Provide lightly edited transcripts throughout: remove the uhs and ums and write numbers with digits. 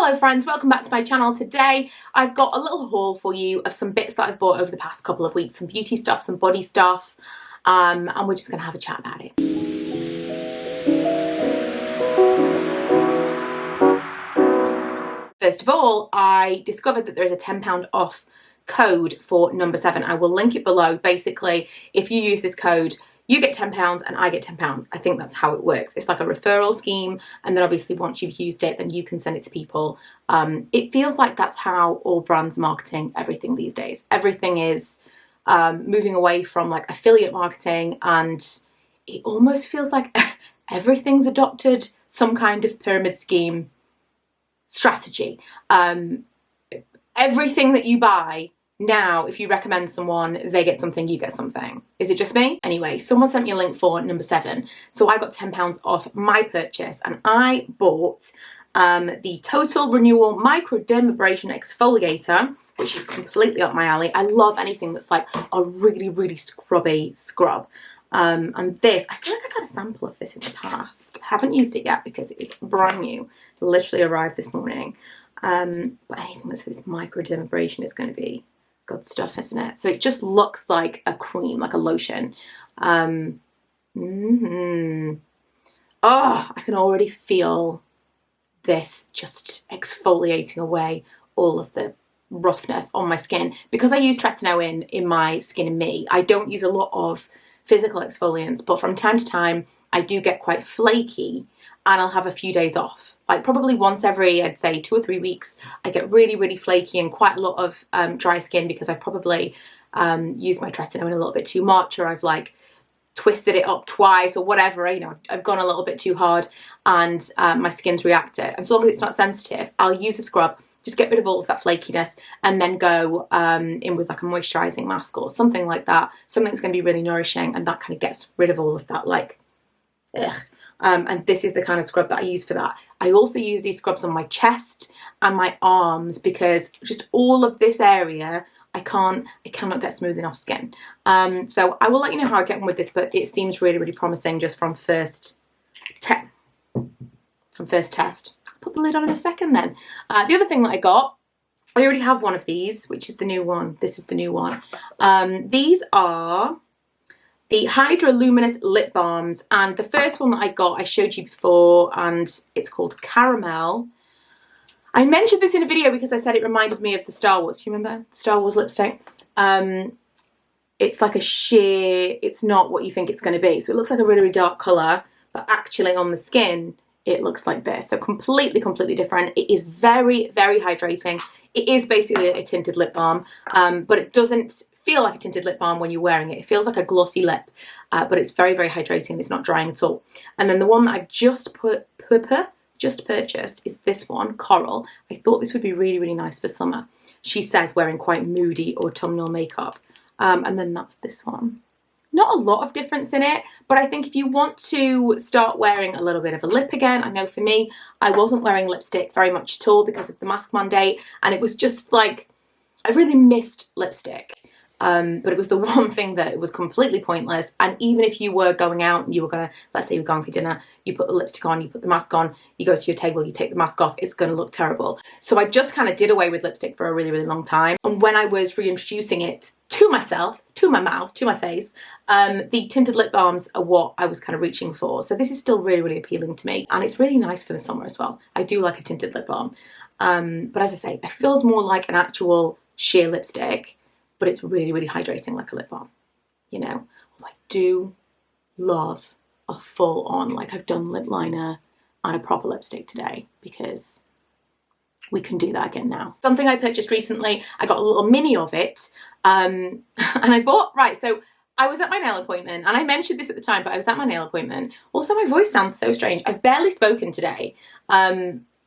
Hello friends, welcome back to my channel. Today I've got a little haul for you of some bits that I've bought over the past couple of weeks, some beauty stuff, some body stuff, and we're just going to have a chat about it. First of all, I discovered that there is a £10 off code for number 7. I will link it below. Basically, if you use this code, you get £10 and I get £10. I think that's how it works. It's like a referral scheme, and then obviously once you've used it, then you can send it to people. It feels like that's how all brands marketing everything these days. Everything is moving away from like affiliate marketing, and it almost feels like everything's adopted some kind of pyramid scheme strategy. Everything that you buy now, if you recommend someone, they get something, you get something. Is it just me? Anyway, someone sent me a link for number 7. So I got £10 off my purchase, and I bought the Total Renewal Micro-Dermabraision Exfoliator, which is completely up my alley. I love anything that's like a really, really scrubby scrub. And this, I feel like I've had a sample of this in the past. I haven't used it yet because it is brand new. It literally arrived this morning. But anything that says Micro-Dermabraision is going to be good stuff, isn't it? So it just looks like a cream, like a lotion. Oh, I can already feel this just exfoliating away all of the roughness on my skin. Because I use tretinoin in my Skin and Me, I don't use a lot of physical exfoliants, but from time to time I do get quite flaky, and I'll have a few days off. Like probably once every, I'd say 2 or 3 weeks, I get really, really flaky and quite a lot of dry skin because I've probably used my tretinoin a little bit too much, or I've like twisted it up twice or whatever, you know, I've gone a little bit too hard and my skin's reacted. And so long as it's not sensitive, I'll use a scrub, just get rid of all of that flakiness, and then go in with like a moisturising mask or something like that. Something that's going to be really nourishing, and that kind of gets rid of all of that like, ugh. And this is the kind of scrub that I use for that. I also use these scrubs on my chest and my arms because just all of this area, I cannot get smooth enough skin. So I will let you know how I get on with this, but it seems really, really promising just from first test. I'll put the lid on in a second then. The other thing that I got, I already have one of these, which is the new one. This is the new one. These are the Hydraluminous lip balms, and the first one that I got I showed you before, and it's called Caramel. I mentioned this in a video because I said it reminded me of the Star Wars. Do you remember the Star Wars lipstick? It's like a sheer, it's not what you think it's going to be. So it looks like a really, really dark colour, but actually on the skin it looks like this. So completely, completely different. It is very, very hydrating. It is basically a tinted lip balm, but it doesn't feel like a tinted lip balm when you're wearing it. It feels like a glossy lip, but it's very, very hydrating. It's not drying at all. And then the one that I've just purchased is this one, Coral. I thought this would be really, really nice for summer. She says wearing quite moody autumnal makeup. And then that's this one. Not a lot of difference in it, but I think if you want to start wearing a little bit of a lip again, I know for me, I wasn't wearing lipstick very much at all because of the mask mandate, and it was just like, I really missed lipstick. But it was the one thing that it was completely pointless. And even if you were going out and you were gonna, let's say you're going for dinner, you put the lipstick on, you put the mask on, you go to your table, you take the mask off, it's gonna look terrible. So I just kind of did away with lipstick for a really, really long time. And when I was reintroducing it to myself, to my mouth, to my face, the tinted lip balms are what I was kind of reaching for. So this is still really, really appealing to me. And it's really nice for the summer as well. I do like a tinted lip balm. But as I say, it feels more like an actual sheer lipstick, but it's really, really hydrating like a lip balm, you know. I do love a full on, like I've done lip liner and a proper lipstick today because we can do that again now. Something I purchased recently, I got a little mini of it, and I bought, right, so I was at my nail appointment, and I mentioned this at the time, but I was at my nail appointment. Also, my voice sounds so strange. I've barely spoken today.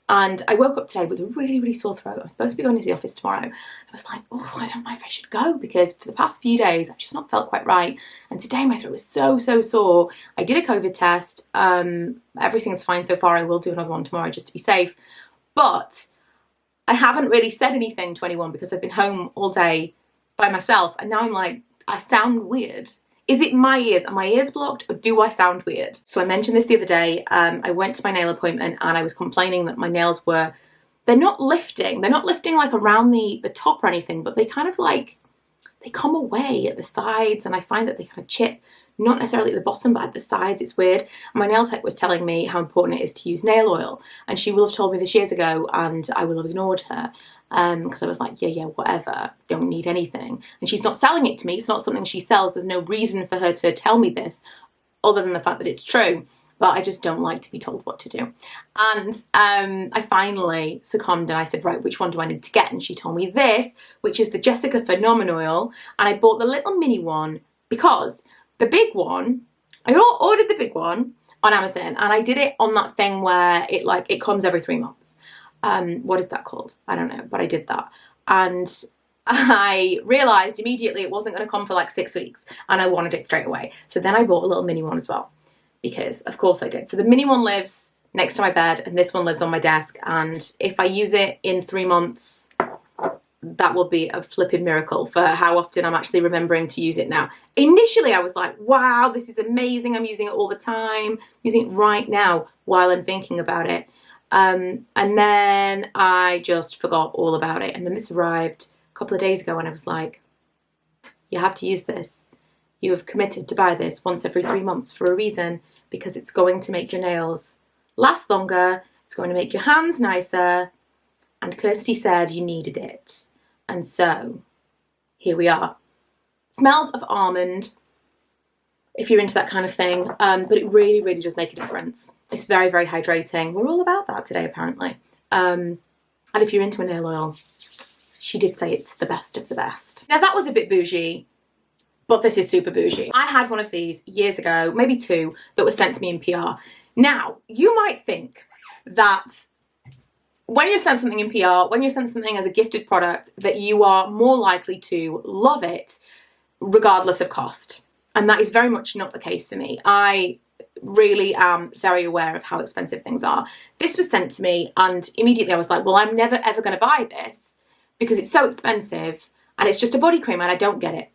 And I woke up today with a really, really sore throat. I'm supposed to be going to the office tomorrow. I was like, oh, I don't know if I should go because for the past few days, I've just not felt quite right. And today my throat was so, so sore. I did a COVID test. Everything's fine so far. I will do another one tomorrow just to be safe. But I haven't really said anything to anyone because I've been home all day by myself. And now I'm like, I sound weird. Is it my ears? Are my ears blocked, or do I sound weird? So I mentioned this the other day. I went to my nail appointment and I was complaining that my nails were they're not lifting like around the top or anything, but they kind of like, they come away at the sides, and I find that they kind of chip, not necessarily at the bottom, but at the sides. It's weird. My nail tech was telling me how important it is to use nail oil, and she will have told me this years ago, and I will have ignored her because I was like, yeah, whatever, don't need anything. And she's not selling it to me. It's not something she sells. There's no reason for her to tell me this other than the fact that it's true. But I just don't like to be told what to do. And I finally succumbed, and I said, right, which one do I need to get? And she told me this, which is the Jessica Phenomenoil. And I bought the little mini one because the big one, I ordered the big one on Amazon, and I did it on that thing where it comes every 3 months. What is that called? I don't know, but I did that. And I realised immediately it wasn't going to come for like 6 weeks, and I wanted it straight away. So then I bought a little mini one as well, because of course I did. So the mini one lives next to my bed, and this one lives on my desk, and if I use it in 3 months, that will be a flipping miracle for how often I'm actually remembering to use it now. Initially I was like, wow, this is amazing, I'm using it all the time, I'm using it right now while I'm thinking about it. And then I just forgot all about it, and then this arrived a couple of days ago, and I was like, you have to use this. You have committed to buy this once every 3 months for a reason, because it's going to make your nails last longer, it's going to make your hands nicer, and Kirsty said you needed it. And so, here we are. Smells of almond, if you're into that kind of thing, but it really, really does make a difference. It's very, very hydrating. We're all about that today, apparently. And if you're into a nail oil, she did say it's the best of the best. Now, that was a bit bougie, but this is super bougie. I had one of these years ago, maybe 2, that was sent to me in PR. Now, you might think that when you're sent something in PR, when you're sent something as a gifted product, that you are more likely to love it regardless of cost. And that is very much not the case for me. I really am very aware of how expensive things are. This was sent to me, and immediately I was like, well, I'm never ever going to buy this because it's so expensive, and it's just a body cream and I don't get it.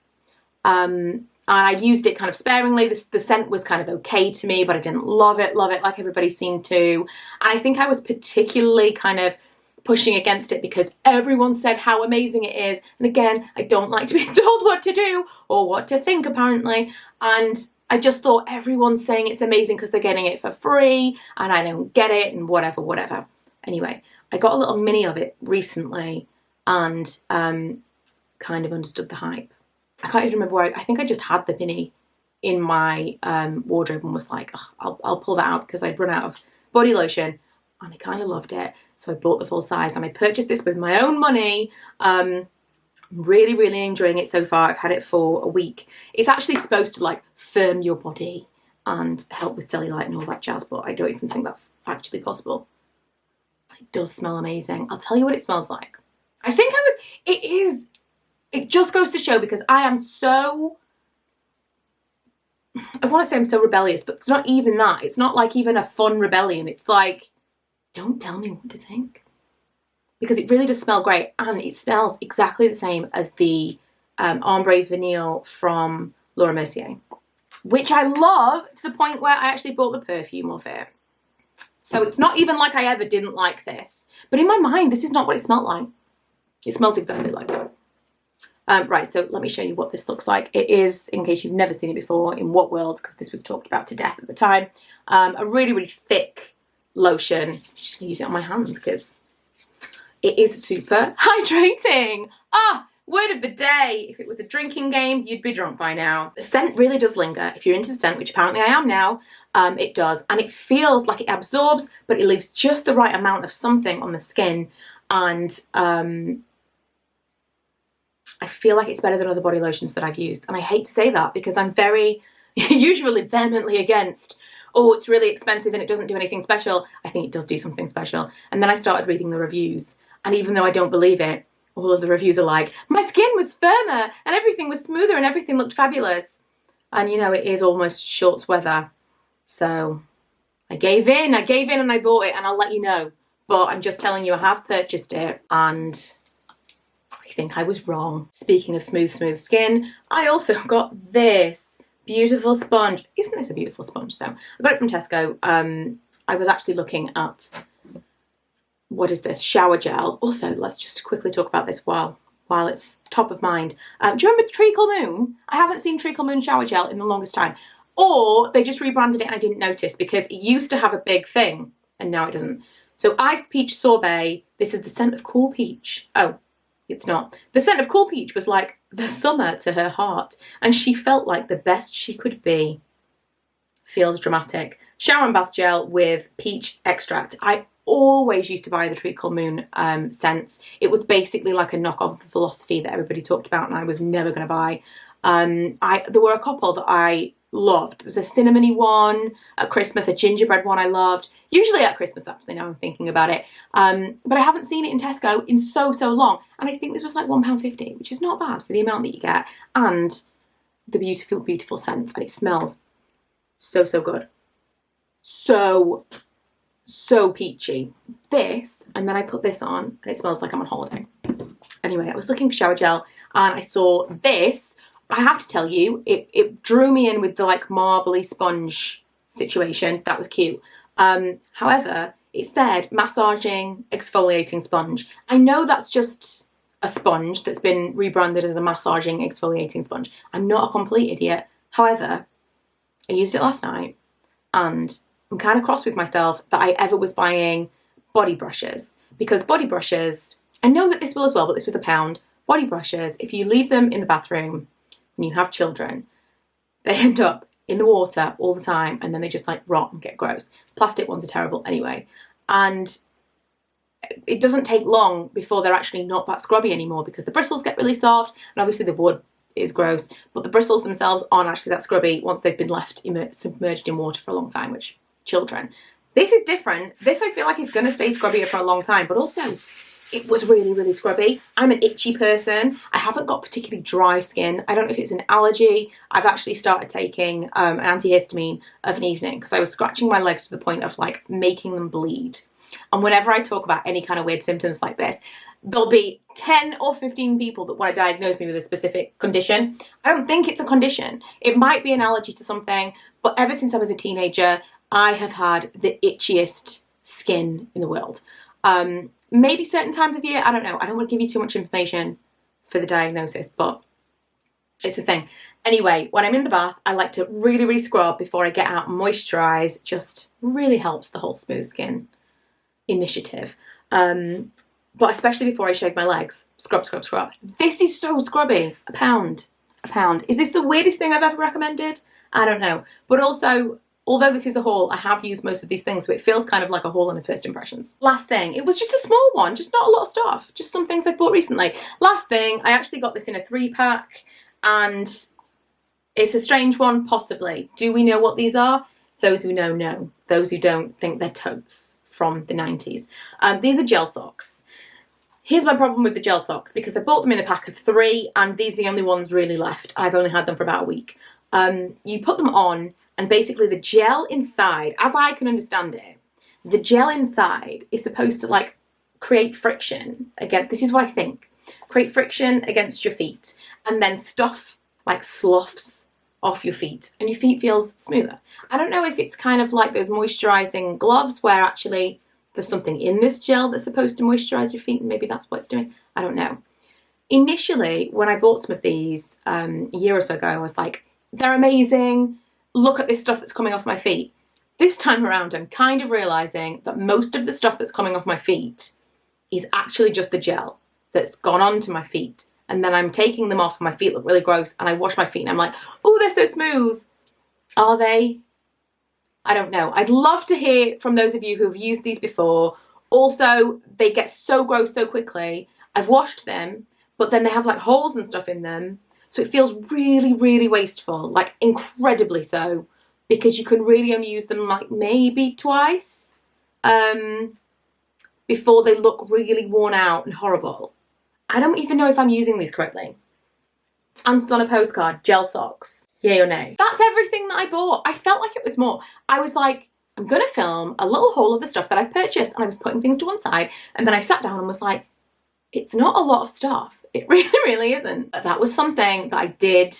And I used it kind of sparingly. The scent was kind of okay to me, but I didn't love it like everybody seemed to. And I think I was particularly kind of pushing against it because everyone said how amazing it is. And again, I don't like to be told what to do or what to think, apparently. And I just thought everyone's saying it's amazing because they're getting it for free and I don't get it and whatever. Anyway, I got a little mini of it recently and kind of understood the hype. I can't even remember where I think I just had the mini in my wardrobe and was like, oh, I'll pull that out because I'd run out of body lotion, and I kind of loved it. So I bought the full size and I purchased this with my own money. Really, really enjoying it so far. I've had it for a week. It's actually supposed to like firm your body and help with cellulite and all that jazz, but I don't even think that's actually possible. It does smell amazing. I'll tell you what it smells like. It just goes to show, because I am so, I want to say I'm so rebellious, but it's not even that. It's not like even a fun rebellion. It's like, don't tell me what to think. Because it really does smell great, and it smells exactly the same as the Ombre Vanille from Laura Mercier, which I love to the point where I actually bought the perfume of it. So it's not even like I ever didn't like this. But in my mind, this is not what it smelled like. It smells exactly like that. Right, so let me show you what this looks like. It is, in case you've never seen it before, in What World, because this was talked about to death at the time, a really, really thick lotion. I'm just going to use it on my hands because it is super hydrating. Word of the day. If it was a drinking game, you'd be drunk by now. The scent really does linger. If you're into the scent, which apparently I am now, it does. And it feels like it absorbs, but it leaves just the right amount of something on the skin. And I feel like it's better than other body lotions that I've used. And I hate to say that because I'm very, usually vehemently against, oh, it's really expensive and it doesn't do anything special. I think it does do something special. And then I started reading the reviews. And even though I don't believe it, all of the reviews are like, my skin was firmer and everything was smoother and everything looked fabulous. And you know, it is almost shorts weather. So I gave in and I bought it, and I'll let you know. But I'm just telling you, I have purchased it and I think I was wrong. Speaking of smooth skin, I also got this beautiful sponge. Isn't this a beautiful sponge though? I got it from Tesco. I was actually looking at what is this? Shower gel. Also, let's just quickly talk about this while it's top of mind. Do you remember Treacle Moon? I haven't seen Treacle Moon shower gel in the longest time. Or they just rebranded it and I didn't notice because it used to have a big thing and now it doesn't. So Iced Peach Sorbet, this is the scent of Cool Peach. Oh, it's not. The scent of Cool Peach was like the summer to her heart and she felt like the best she could be. Feels dramatic. Shower and bath gel with peach extract. I always used to buy the Treacle Moon scents. It was basically like a knockoff of the Philosophy that everybody talked about and I was never going to buy. There were a couple that I loved. There was a cinnamony one at Christmas, a gingerbread one I loved. Usually at Christmas, actually, now I'm thinking about it. But I haven't seen it in Tesco in so long. And I think this was like £1.50, which is not bad for the amount that you get. And the beautiful, beautiful scent. And it smells so good. So peachy. This, and then I put this on and it smells like I'm on holiday. Anyway, I was looking for shower gel and I saw this. I have to tell you, it drew me in with the like marbly sponge situation. That was cute. However, it said massaging exfoliating sponge. I know that's just a sponge that's been rebranded as a massaging exfoliating sponge. I'm not a complete idiot. However, I used it last night and I'm kind of cross with myself that I ever was buying body brushes, because body brushes, I know that this will as well, but this was £1. Body brushes, if you leave them in the bathroom when you have children, they end up in the water all the time and then they just like rot and get gross. Plastic ones are terrible anyway. And it doesn't take long before they're actually not that scrubby anymore because the bristles get really soft and obviously the wood is gross, but the bristles themselves aren't actually that scrubby once they've been left submerged in water for a long time, which children. This is different. This I feel like is going to stay scrubbier for a long time, but also it was really scrubby. I'm an itchy person. I haven't got particularly dry skin. I don't know if it's an allergy. I've actually started taking an antihistamine of an evening because I was scratching my legs to the point of like making them bleed. And whenever I talk about any kind of weird symptoms like this, there'll be 10 or 15 people that want to diagnose me with a specific condition. I don't think it's a condition. It might be an allergy to something, but ever since I was a teenager, I have had the itchiest skin in the world. Maybe certain times of year, I don't know. I don't want to give you too much information for the diagnosis, but it's a thing. Anyway, when I'm in the bath, I like to really scrub before I get out and moisturise. Just really helps the whole smooth skin initiative. But especially before I shave my legs. Scrub. This is so scrubby. £1. Is this the weirdest thing I've ever recommended? I don't know. But also, although this is a haul, I have used most of these things, so it feels kind of like a haul in the first impressions. Last thing, it was just a small one, just not a lot of stuff, just some things I bought recently. Last thing, I actually got this in a 3-pack, and it's a strange one, possibly. Do we know what these are? Those who know, know. Those who don't think they're totes from the 90s. These are gel socks. Here's my problem with the gel socks, because I bought them in a pack of 3, and these are the only ones really left. I've only had them for about a week. You put them on, and basically the gel inside, as I can understand it, the gel inside is supposed to like create friction. Again, this is what I think. Create friction against your feet and then stuff like sloughs off your feet and your feet feels smoother. I don't know if it's kind of like those moisturising gloves where actually there's something in this gel that's supposed to moisturise your feet and maybe that's what it's doing. I don't know. Initially, when I bought some of these a year or so ago, I was like, they're amazing. Look at this stuff that's coming off my feet. This time around, I'm kind of realising that most of the stuff that's coming off my feet is actually just the gel that's gone onto my feet. And then I'm taking them off and my feet look really gross and I wash my feet and I'm like, oh, they're so smooth. Are they? I don't know. I'd love to hear from those of you who have used these before. Also, they get so gross so quickly. I've washed them, but then they have like holes and stuff in them. So it feels really wasteful, like incredibly so, because you can really only use them like maybe twice before they look really worn out and horrible. I don't even know if I'm using these correctly. Answers on a postcard, gel socks, yay or nay. That's everything that I bought. I felt like it was more. I was like, I'm gonna film a little haul of the stuff that I've purchased, and I was putting things to one side, and then I sat down and was like, it's not a lot of stuff. It really isn't. That was something that I did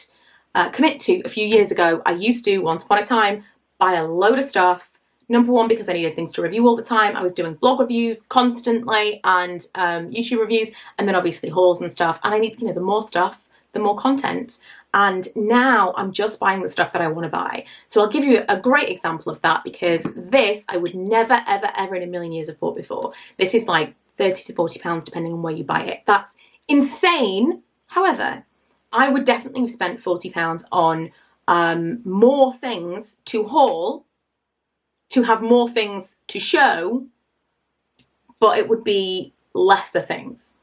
commit to a few years ago. I used to, once upon a time, buy a load of stuff, Number one, because I needed things to review all the time. I was doing blog reviews constantly and YouTube reviews, and then obviously hauls and stuff. And I need, you know, the more stuff, the more content. And now I'm just buying the stuff that I want to buy. So I'll give you a great example of that, because this I would never, ever, ever in a million years have bought before. This is like 30 to 40 pounds depending on where you buy it. That's insane. However, I would definitely have spent 40 pounds on more things to haul, to have more things to show, but it would be lesser things,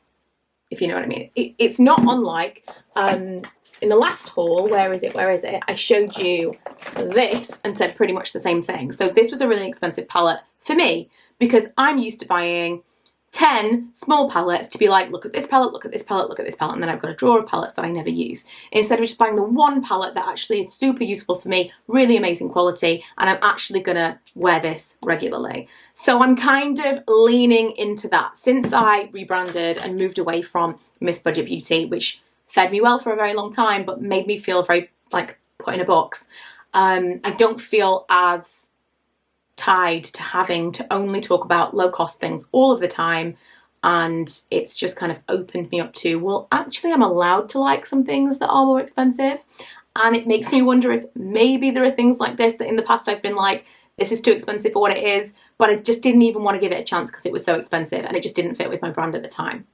if you know what I mean. It's not unlike in the last haul, where is it? I showed you this and said pretty much the same thing. So this was a really expensive palette for me, because I'm used to buying 10 small palettes to be like, look at this palette, look at this palette, look at this palette, and then I've got a drawer of palettes that I never use. Instead of just buying the one palette that actually is super useful for me, really amazing quality, and I'm actually gonna wear this regularly. So I'm kind of leaning into that. Since I rebranded and moved away from MissBudgetBeauty, which fed me well for a very long time, but made me feel very like put in a box, I don't feel as tied to having to only talk about low cost things all of the time. And it's just kind of opened me up to, well, actually I'm allowed to like some things that are more expensive. And it makes me wonder if maybe there are things like this that in the past I've been like, this is too expensive for what it is, but I just didn't even want to give it a chance because it was so expensive and it just didn't fit with my brand at the time.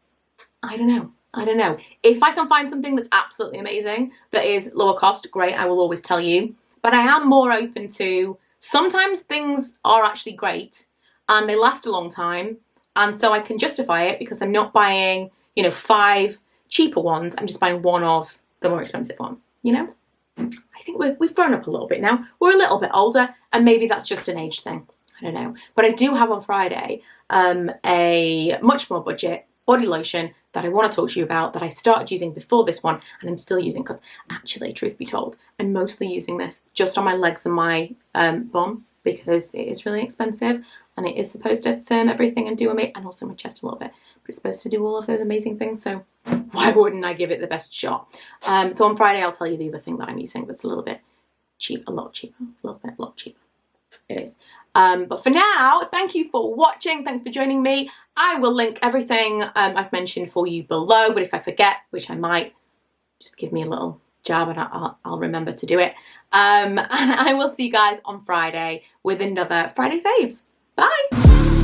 I don't know. If I can find something that's absolutely amazing, that is lower cost, great, I will always tell you. But I am more open to, sometimes things are actually great and they last a long time, and so I can justify it because I'm not buying, you know, 5 cheaper ones, I'm just buying one of the more expensive one, you know? I think we've grown up a little bit now. We're a little bit older, and maybe that's just an age thing. I don't know. But I do have on Friday a much more budget body lotion that I want to talk to you about, that I started using before this one and I'm still using, because actually, truth be told, I'm mostly using this just on my legs and my bum, because it is really expensive and it is supposed to firm everything and do and also my chest a little bit, but it's supposed to do all of those amazing things, so why wouldn't I give it the best shot? So on Friday I'll tell you the other thing that I'm using that's a little bit cheap, a lot cheaper. It is. But for now, thank you for watching. Thanks for joining me. I will link everything I've mentioned for you below, but if I forget, which I might, just give me a little jab and I'll remember to do it. And I will see you guys on Friday with another Friday Faves. Bye.